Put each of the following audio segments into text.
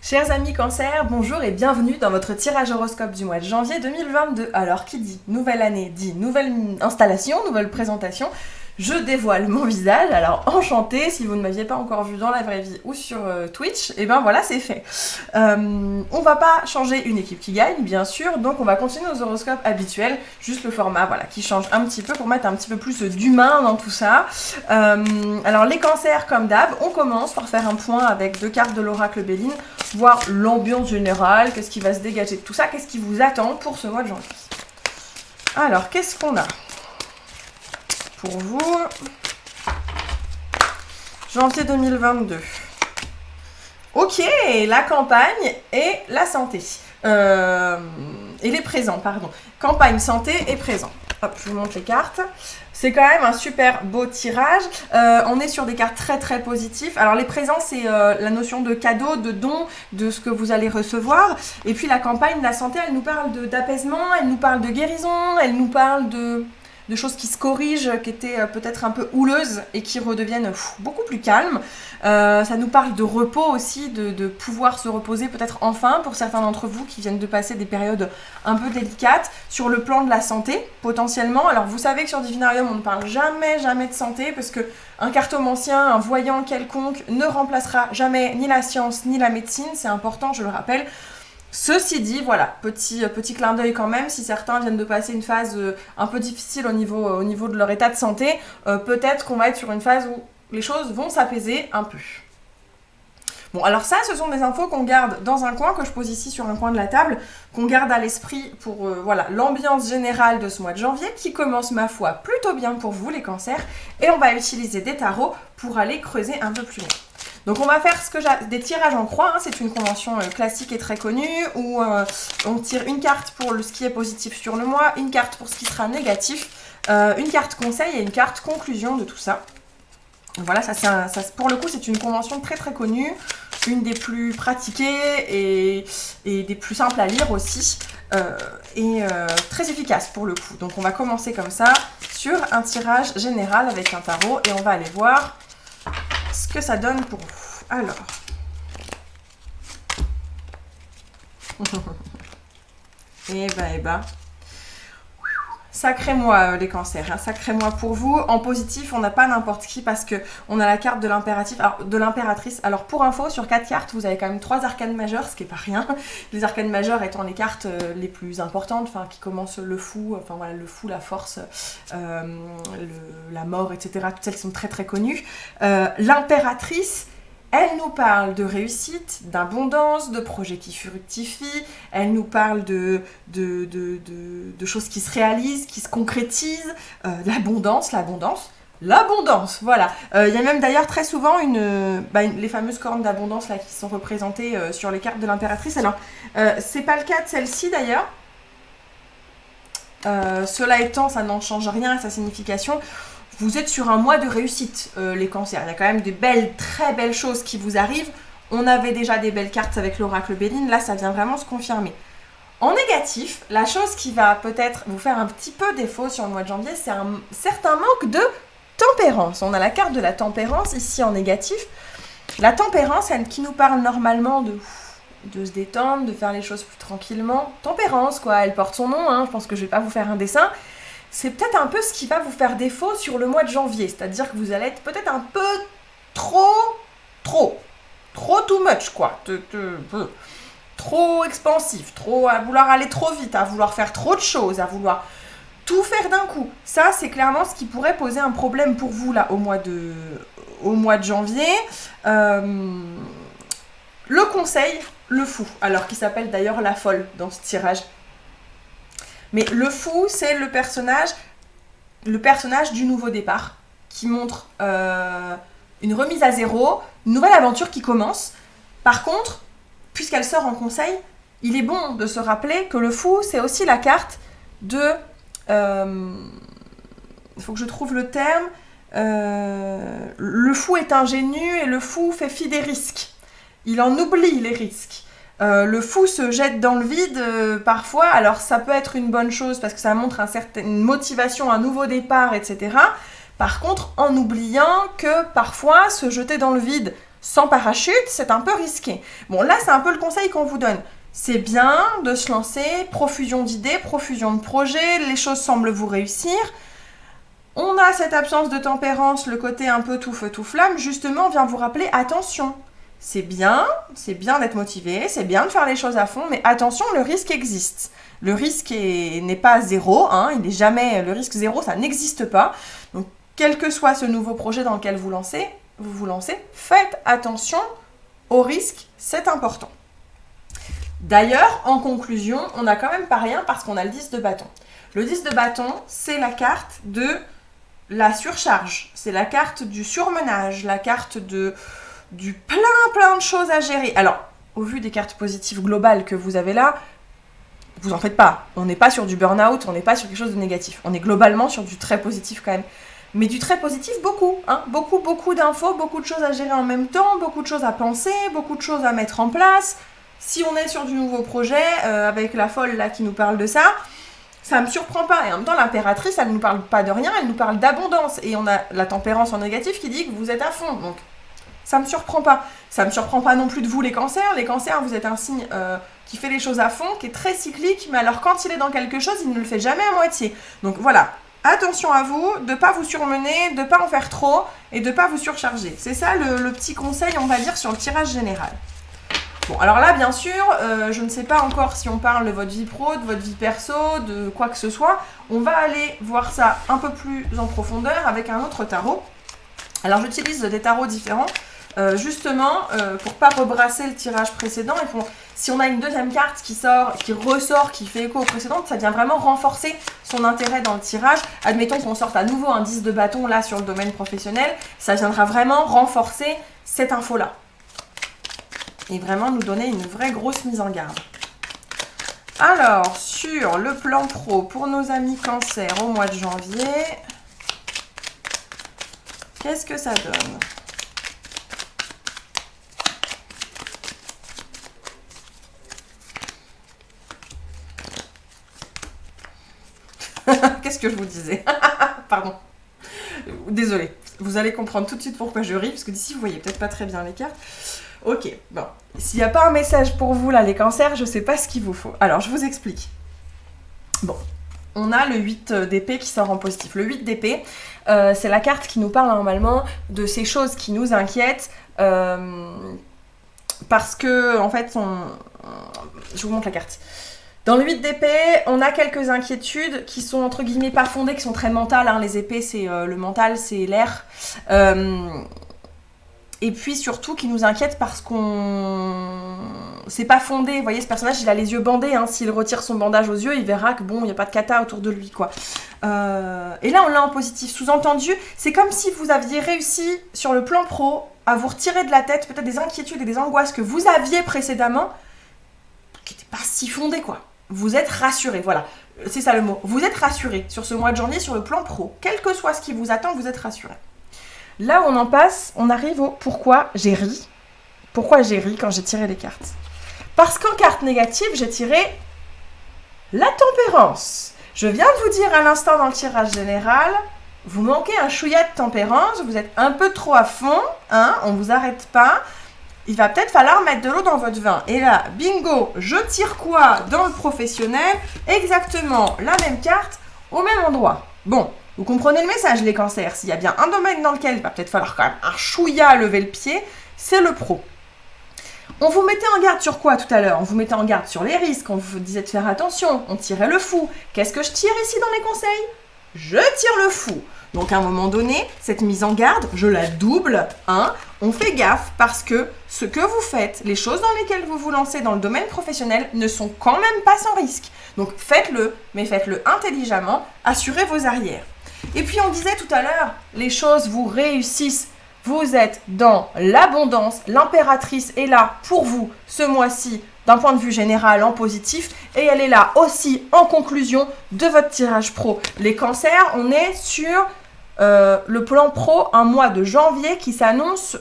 Chers amis Cancer, bonjour et bienvenue dans votre tirage horoscope du mois de janvier 2022. Alors qui dit nouvelle année dit nouvelle installation, nouvelle présentation. Je dévoile mon visage, alors enchantée, si vous ne m'aviez pas encore vu dans la vraie vie ou sur Twitch, et ben voilà, c'est fait. On va pas changer une équipe qui gagne, bien sûr, donc on va continuer nos horoscopes habituels, juste le format, voilà, qui change un petit peu pour mettre un petit peu plus d'humain dans tout ça. Alors les cancers, comme d'hab, on commence par faire un point avec 2 cartes de l'oracle Béline, voir l'ambiance générale, qu'est-ce qui va se dégager de tout ça, qu'est-ce qui vous attend pour ce mois de janvier. Alors, qu'est-ce qu'on a pour vous, janvier 2022. Ok, la campagne et la santé. Et les présents, pardon. Campagne, santé et présents. Hop, je vous montre les cartes. C'est quand même un super beau tirage. On est sur des cartes très très positives. Alors les présents, c'est la notion de cadeau, de don, de ce que vous allez recevoir. Et puis la campagne, la santé, elle nous parle d'apaisement, elle nous parle de guérison, elle nous parle de choses qui se corrigent, qui étaient peut-être un peu houleuses et qui redeviennent beaucoup plus calmes. Ça nous parle de repos aussi, de pouvoir se reposer peut-être enfin pour certains d'entre vous qui viennent de passer des périodes un peu délicates sur le plan de la santé potentiellement. Alors vous savez que sur Divinarium on ne parle jamais de santé parce que un cartomancien, un voyant quelconque ne remplacera jamais ni la science ni la médecine, c'est important, je le rappelle. Ceci dit, voilà, petit clin d'œil quand même, si certains viennent de passer une phase un peu difficile au niveau de leur état de santé, peut-être qu'on va être sur une phase où les choses vont s'apaiser un peu. Bon, alors ça, ce sont des infos qu'on garde dans un coin, que je pose ici sur un coin de la table, qu'on garde à l'esprit pour voilà, l'ambiance générale de ce mois de janvier, qui commence, ma foi, plutôt bien pour vous, les cancers, et on va utiliser des tarots pour aller creuser un peu plus loin. Donc on va faire des tirages en croix, hein, c'est une convention classique et très connue, où on tire une carte pour ce qui est positif sur le mois, une carte pour ce qui sera négatif, une carte conseil et une carte conclusion de tout ça. Voilà, ça, pour le coup c'est une convention très très connue, une des plus pratiquées et des plus simples à lire aussi, et très efficace pour le coup. Donc on va commencer comme ça sur un tirage général avec un tarot et on va aller voir ce que ça donne pour vous. Alors. Eh ben. Sacré mois les cancers, hein, sacré mois pour vous. En positif, on n'a pas n'importe qui parce que on a la carte de l'impératrice. Alors pour info, sur 4 cartes, vous avez quand même 3 arcanes majeures, ce qui est pas rien. Les arcanes majeures étant les cartes les plus importantes, enfin qui commencent le fou, enfin voilà, le fou, la force, la mort, etc. Toutes celles qui sont très très connues. L'impératrice, elle nous parle de réussite, d'abondance, de projets qui fructifient, elle nous parle de choses qui se réalisent, qui se concrétisent, l'abondance, voilà. Il y a même d'ailleurs très souvent les fameuses cornes d'abondance là qui sont représentées sur les cartes de l'impératrice. Alors, c'est pas le cas de celle-ci d'ailleurs. Cela étant, ça n'en change rien à sa signification. Vous êtes sur un mois de réussite, les cancers. Il y a quand même des très belles choses qui vous arrivent. On avait déjà des belles cartes avec l'oracle Béline. Là, ça vient vraiment se confirmer. En négatif, la chose qui va peut-être vous faire un petit peu défaut sur le mois de janvier, c'est un certain manque de tempérance. On a la carte de la tempérance ici en négatif. La tempérance, elle qui nous parle normalement de se détendre, de faire les choses plus tranquillement. Tempérance, quoi. Elle porte son nom, hein. Je pense que je ne vais pas vous faire un dessin. C'est peut-être un peu ce qui va vous faire défaut sur le mois de janvier. C'est-à-dire que vous allez être peut-être un peu trop too much, quoi. Trop expansif, à vouloir aller trop vite, à vouloir faire trop de choses, à vouloir tout faire d'un coup. Ça, c'est clairement ce qui pourrait poser un problème pour vous, là, au mois de janvier. Le conseil, le fou. Alors, qui s'appelle d'ailleurs la folle dans ce tirage. Mais le fou, c'est le personnage du nouveau départ, qui montre une remise à zéro, une nouvelle aventure qui commence. Par contre, puisqu'elle sort en conseil, il est bon de se rappeler que le fou, c'est aussi la carte de... il faut que je trouve le terme. Le fou est ingénu et le fou fait fi des risques. Il en oublie les risques. Le fou se jette dans le vide parfois, alors ça peut être une bonne chose parce que ça montre une motivation, un nouveau départ, etc. Par contre, en oubliant que parfois se jeter dans le vide sans parachute, c'est un peu risqué. Bon, là, c'est un peu le conseil qu'on vous donne. C'est bien de se lancer, profusion d'idées, profusion de projets, les choses semblent vous réussir. On a cette absence de tempérance, le côté un peu tout feu tout flamme, justement, on vient vous rappeler, attention, c'est bien d'être motivé, c'est bien de faire les choses à fond, mais attention, le risque existe. Le risque n'est pas zéro, hein, il n'est jamais, le risque zéro, ça n'existe pas. Donc, quel que soit ce nouveau projet dans lequel vous vous lancez, faites attention au risque, c'est important. D'ailleurs, en conclusion, on n'a quand même pas rien parce qu'on a le 10 de bâton. Le 10 de bâton, c'est la carte de la surcharge, c'est la carte du surmenage, la carte du plein de choses à gérer. Alors, au vu des cartes positives globales que vous avez là, vous en faites pas. On n'est pas sur du burn-out, on n'est pas sur quelque chose de négatif. On est globalement sur du très positif quand même. Mais du très positif, beaucoup. Hein, beaucoup d'infos, beaucoup de choses à gérer en même temps, beaucoup de choses à penser, beaucoup de choses à mettre en place. Si on est sur du nouveau projet, avec la folle là qui nous parle de ça, ça me surprend pas. Et en même temps, l'impératrice, elle ne nous parle pas de rien, elle nous parle d'abondance. Et on a la tempérance en négatif qui dit que vous êtes à fond. Donc, ça me surprend pas. Ça me surprend pas non plus de vous, les cancers. Les cancers, vous êtes un signe qui fait les choses à fond, qui est très cyclique, mais alors quand il est dans quelque chose, il ne le fait jamais à moitié. Donc voilà, attention à vous, de ne pas vous surmener, de ne pas en faire trop et de ne pas vous surcharger. C'est ça le petit conseil, on va dire, sur le tirage général. Bon, alors là, bien sûr, je ne sais pas encore si on parle de votre vie pro, de votre vie perso, de quoi que ce soit. On va aller voir ça un peu plus en profondeur avec un autre tarot. Alors, j'utilise des tarots différents, justement, pour pas rebrasser le tirage précédent. Et si on a une deuxième carte qui ressort, qui fait écho au précédent, ça vient vraiment renforcer son intérêt dans le tirage. Admettons qu'on sorte à nouveau un 10 de bâton, là, sur le domaine professionnel. Ça viendra vraiment renforcer cette info-là. Et vraiment nous donner une vraie grosse mise en garde. Alors, sur le plan pro, pour nos amis cancer au mois de janvier, qu'est-ce que ça donne? Qu'est-ce que je vous disais? Pardon. Désolée. Vous allez comprendre tout de suite pourquoi je ris, parce que d'ici, vous voyez peut-être pas très bien les cartes. Ok, bon. S'il n'y a pas un message pour vous, là, les cancers, je ne sais pas ce qu'il vous faut. Alors, je vous explique. Bon, on a le 8 d'épée qui sort en positif. Le 8 d'épée, c'est la carte qui nous parle normalement de ces choses qui nous inquiètent. Parce que, en fait, je vous montre la carte. Dans le 8 d'épée, on a quelques inquiétudes qui sont entre guillemets pas fondées, qui sont très mentales. Hein. Les épées, c'est le mental, c'est l'air. Et puis surtout qui nous inquiète parce c'est pas fondé. Vous voyez, ce personnage, il a les yeux bandés. Hein. S'il retire son bandage aux yeux, il verra que bon, il n'y a pas de cata autour de lui, quoi. Et là, on l'a en positif. Sous-entendu, c'est comme si vous aviez réussi sur le plan pro à vous retirer de la tête peut-être des inquiétudes et des angoisses que vous aviez précédemment, qui n'étaient pas si fondées, quoi. Vous êtes rassuré, voilà. C'est ça le mot. Vous êtes rassuré sur ce mois de janvier, sur le plan pro. Quel que soit ce qui vous attend, vous êtes rassuré. Là où on en passe, on arrive au pourquoi j'ai ri. Pourquoi j'ai ri quand j'ai tiré les cartes. Parce qu'en carte négative, j'ai tiré la tempérance. Je viens de vous dire à l'instant dans le tirage général, vous manquez un chouïa de tempérance, vous êtes un peu trop à fond, hein, on ne vous arrête pas. Il va peut-être falloir mettre de l'eau dans votre vin. Et là, bingo, je tire quoi dans le professionnel? Exactement la même carte au même endroit. Bon. Vous comprenez le message, les cancers. S'il y a bien un domaine dans lequel il va peut-être falloir quand même un chouïa lever le pied, c'est le pro. On vous mettait en garde sur quoi tout à l'heure? On vous mettait en garde sur les risques, on vous disait de faire attention, on tirait le fou. Qu'est-ce que je tire ici dans les conseils? Je tire le fou. Donc à un moment donné, cette mise en garde, je la double, hein. On fait gaffe parce que ce que vous faites, les choses dans lesquelles vous vous lancez dans le domaine professionnel ne sont quand même pas sans risque. Donc faites-le, mais faites-le intelligemment, assurez vos arrières. Et puis on disait tout à l'heure, les choses vous réussissent. Vous êtes dans l'abondance, l'impératrice est là pour vous ce mois-ci d'un point de vue général en positif et elle est là aussi en conclusion de votre tirage pro. Les cancers, on est sur le plan pro, un mois de janvier qui s'annonce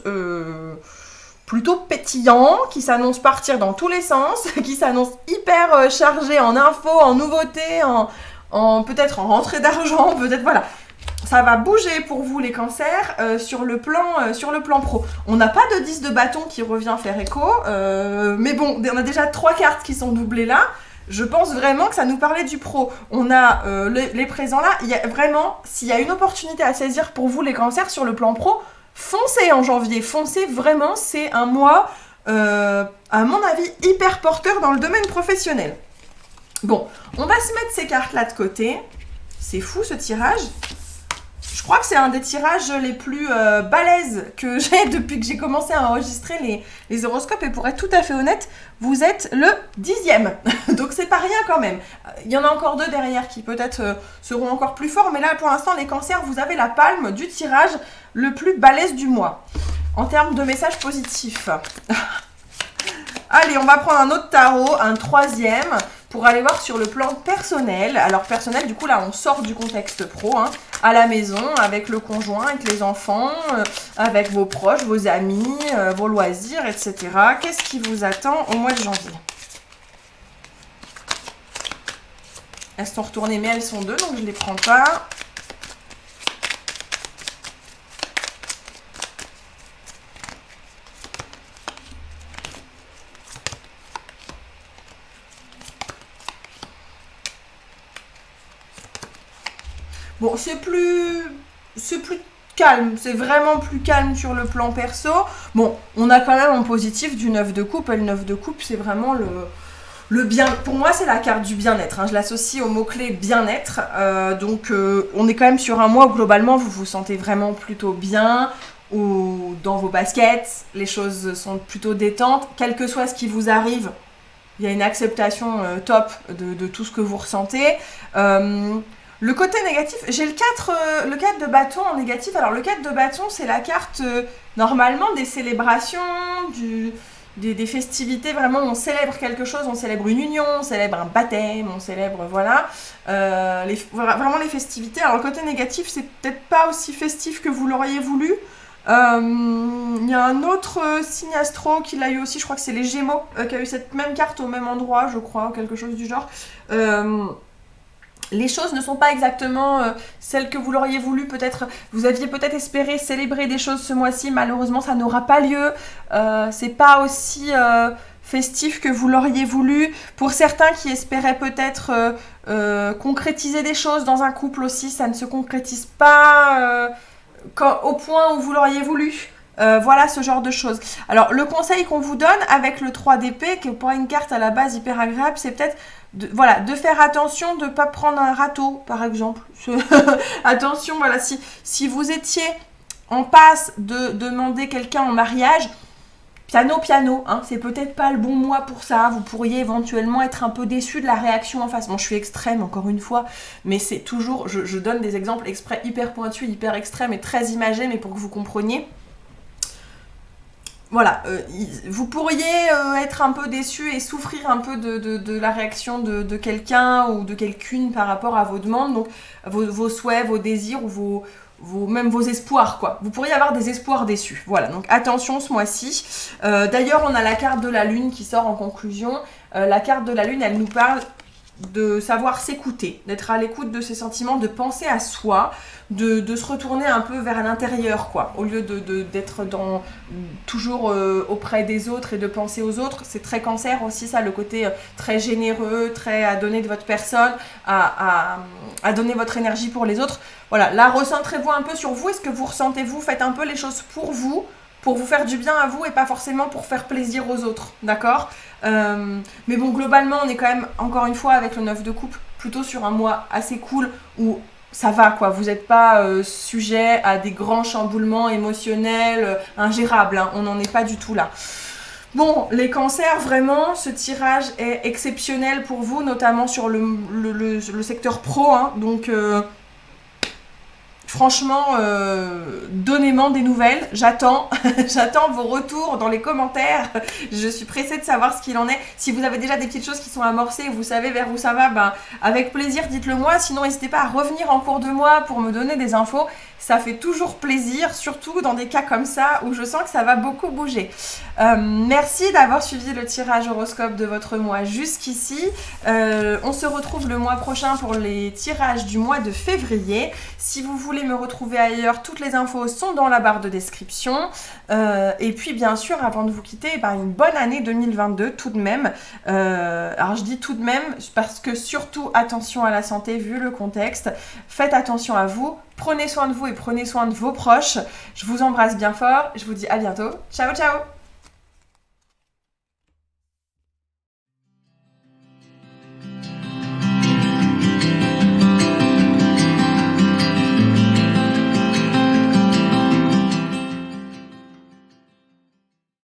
plutôt pétillant, qui s'annonce partir dans tous les sens, qui s'annonce hyper chargé en infos, en nouveautés, peut-être en rentrée d'argent, peut-être voilà. ça va bouger pour vous les cancers sur le plan pro. On n'a pas de 10 de bâton qui revient faire écho, mais bon, on a déjà 3 cartes qui sont doublées là. Je pense vraiment que ça nous parlait du pro. On a les présents là. Il y a vraiment, s'il y a une opportunité à saisir pour vous les cancers sur le plan pro, foncez en janvier. Foncez vraiment, c'est un mois, à mon avis, hyper porteur dans le domaine professionnel. Bon, on va se mettre ces cartes-là de côté. C'est fou ce tirage. Je crois que c'est un des tirages les plus balèzes que j'ai depuis que j'ai commencé à enregistrer les horoscopes. Et pour être tout à fait honnête, vous êtes le 10e. Donc c'est pas rien quand même. Il y en a encore 2 derrière qui peut-être seront encore plus forts. Mais là, pour l'instant, les cancers, vous avez la palme du tirage le plus balèze du mois. En termes de messages positifs. Allez, on va prendre un autre tarot, un 3e. Pour aller voir sur le plan personnel. Alors personnel, du coup là on sort du contexte pro, hein, à la maison, avec le conjoint, avec les enfants, avec vos proches, vos amis, vos loisirs, etc. Qu'est-ce qui vous attend au mois de janvier? Elles sont retournées mais elles sont 2 donc je ne les prends pas. Bon, c'est plus calme, c'est vraiment plus calme sur le plan perso. Bon, on a quand même en positif du 9 de coupe, et le 9 de coupe, c'est vraiment le bien. Pour moi, c'est la carte du bien-être, hein. Je l'associe au mot-clé bien-être. Donc, on est quand même sur un mois où globalement, vous vous sentez vraiment plutôt bien, ou dans vos baskets, les choses sont plutôt détentes. Quel que soit ce qui vous arrive, il y a une acceptation top de tout ce que vous ressentez. Le côté négatif, j'ai le 4 de bâton en négatif. Alors le 4 de bâton, c'est la carte normalement des célébrations, des festivités. Vraiment, on célèbre quelque chose, on célèbre une union, on célèbre un baptême, on célèbre, voilà, vraiment les festivités. Alors le côté négatif, c'est peut-être pas aussi festif que vous l'auriez voulu. Il y a un autre signe astro qui l'a eu aussi, je crois que c'est les Gémeaux, qui a eu cette même carte au même endroit, je crois, quelque chose du genre. Les choses ne sont pas exactement celles que vous l'auriez voulu. Peut-être, vous aviez peut-être espéré célébrer des choses ce mois-ci. Malheureusement, ça n'aura pas lieu. C'est pas aussi festif que vous l'auriez voulu. Pour certains qui espéraient peut-être concrétiser des choses dans un couple aussi, ça ne se concrétise pas au point où vous l'auriez voulu. Voilà ce genre de choses. Alors le conseil qu'on vous donne avec le 3 d'épée, qui est pour une carte à la base hyper agréable, c'est peut-être de faire attention de ne pas prendre un râteau par exemple. Attention, voilà, si vous étiez en passe de demander quelqu'un en mariage, piano, hein, c'est peut-être pas le bon mois pour ça. Vous pourriez éventuellement être un peu déçu de la réaction en face. Bon, je suis extrême encore une fois, mais c'est toujours, je donne des exemples exprès hyper pointus, hyper extrêmes et très imagés, mais pour que vous compreniez. Voilà, vous pourriez être un peu déçu et souffrir un peu de la réaction de quelqu'un ou de quelqu'une par rapport à vos demandes, donc vos souhaits, vos désirs ou même vos espoirs, quoi. Vous pourriez avoir des espoirs déçus. Voilà, donc attention ce mois-ci. D'ailleurs, on a la carte de la Lune qui sort en conclusion. La carte de la Lune, elle nous parle de savoir s'écouter, d'être à l'écoute de ses sentiments, de penser à soi, de se retourner un peu vers l'intérieur, quoi, au lieu d'être toujours auprès des autres et de penser aux autres. C'est très cancer aussi, ça, le côté très généreux, très à donner de votre personne, à donner votre énergie pour les autres. Voilà, là, recentrez-vous un peu sur vous. Est-ce que vous ressentez, vous faites un peu les choses pour vous faire du bien à vous et pas forcément pour faire plaisir aux autres, d'accord? Mais bon, globalement, on est quand même, encore une fois, avec le 9 de coupe, plutôt sur un mois assez cool où ça va, quoi. Vous n'êtes pas sujet à des grands chamboulements émotionnels ingérables, hein. On n'en est pas du tout là. Bon, les cancers, vraiment, ce tirage est exceptionnel pour vous, notamment sur le secteur pro, hein. Donc... franchement, donnez-moi des nouvelles, j'attends vos retours dans les commentaires, je suis pressée de savoir ce qu'il en est. Si vous avez déjà des petites choses qui sont amorcées, vous savez vers où ça va, ben, avec plaisir dites-le moi, sinon n'hésitez pas à revenir en cours de mois pour me donner des infos, ça fait toujours plaisir, surtout dans des cas comme ça où je sens que ça va beaucoup bouger. Merci d'avoir suivi le tirage horoscope de votre mois jusqu'ici. On se retrouve le mois prochain pour les tirages du mois de février. Si vous voulez voulez me retrouver ailleurs, toutes les infos sont dans la barre de description. Et puis bien sûr, avant de vous quitter, une bonne année 2022 tout de même. Alors je dis tout de même parce que surtout attention à la santé vu le contexte. Faites attention à vous, prenez soin de vous et prenez soin de vos proches. Je vous embrasse bien fort, je vous dis à bientôt. Ciao ciao.